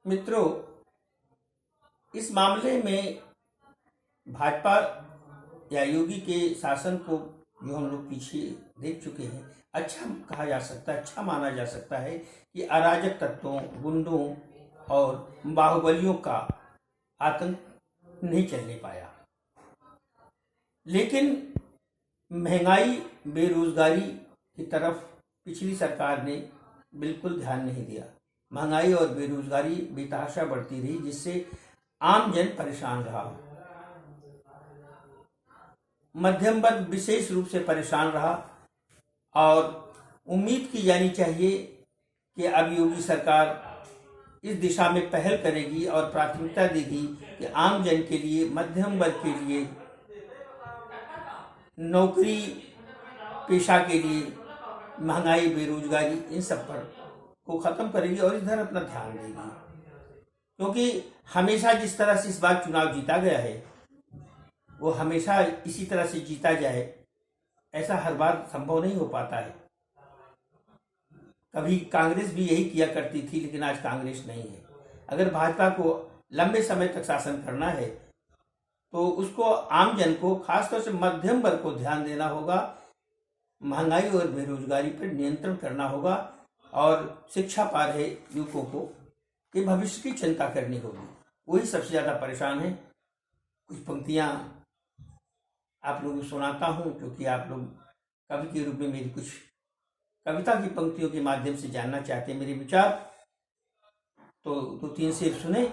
मित्रों, इस मामले में भाजपा या योगी के शासन को जो हम लोग पीछे देख चुके हैं, अच्छा कहा जा सकता है, अच्छा माना जा सकता है कि अराजक तत्वों, गुंडों और बाहुबलियों का आतंक नहीं चलने पाया। लेकिन महंगाई, बेरोजगारी की तरफ पिछली सरकार ने बिल्कुल ध्यान नहीं दिया। महंगाई और बेरोजगारी बेतहाशा बढ़ती रही, जिससे आम जन परेशान रहा। मध्यम वर्ग विशेष रूप से परेशान रहा और उम्मीद की जानी चाहिए कि अब योगी सरकार इस दिशा में पहल करेगी और प्राथमिकता देगी कि आम जन के लिए, मध्यम वर्ग के लिए, नौकरी पेशा के लिए, महंगाई, बेरोजगारी, इन सब पर को खत्म करेगी और इधर अपना ध्यान देगी। क्योंकि हमेशा जिस तरह से इस बार चुनाव जीता गया है, वो हमेशा इसी तरह से जीता जाए, ऐसा हर बार संभव नहीं हो पाता है। कभी कांग्रेस भी यही किया करती थी, लेकिन आज कांग्रेस नहीं है। अगर भाजपा को लंबे समय तक शासन करना है तो उसको आम जन को, खासतौर से मध्यम वर्ग को ध्यान देना होगा, महंगाई और बेरोजगारी पर नियंत्रण करना होगा और शिक्षा पा रहे युवकों को कि भविष्य की चिंता करनी होगी। वही सबसे ज्यादा परेशान है। कुछ पंक्तियां आप लोगों को सुनाता हूं, क्योंकि आप लोग कवि के रूप में मेरी कुछ कविता की पंक्तियों के माध्यम से जानना चाहते हैं मेरे विचार। तो 2-3 शेर सुने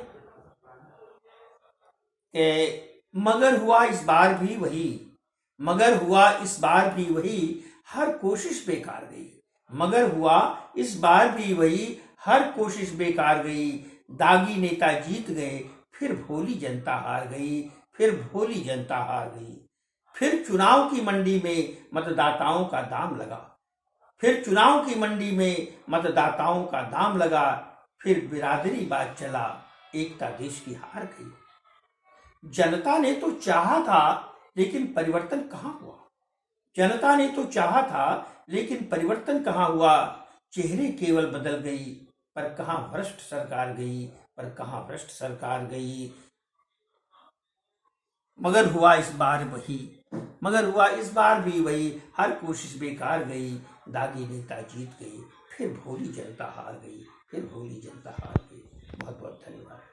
कि मगर हुआ इस बार भी वही, मगर हुआ इस बार भी वही, हर कोशिश बेकार गई। मगर हुआ इस बार भी वही, हर कोशिश बेकार गई। दागी नेता जीत गए, फिर भोली जनता हार गई, फिर भोली जनता हार गई। फिर चुनाव की मंडी में मतदाताओं का दाम लगा, फिर चुनाव की मंडी में मतदाताओं का दाम लगा। फिर बिरादरी बात चला, एकता देश की हार गई। जनता ने तो चाहा था, लेकिन परिवर्तन कहां हुआ। जनता ने तो चाहा था, लेकिन परिवर्तन कहां हुआ। चेहरे केवल बदल गई, पर कहां भ्रष्ट सरकार गई, पर कहां भ्रष्ट सरकार गई। मगर हुआ इस बार वही, मगर हुआ इस बार भी वही, हर कोशिश बेकार गई। दागी नेता जीत गई, फिर भोली जनता हार गई, फिर भोली जनता हार गई। बहुत बहुत धन्यवाद।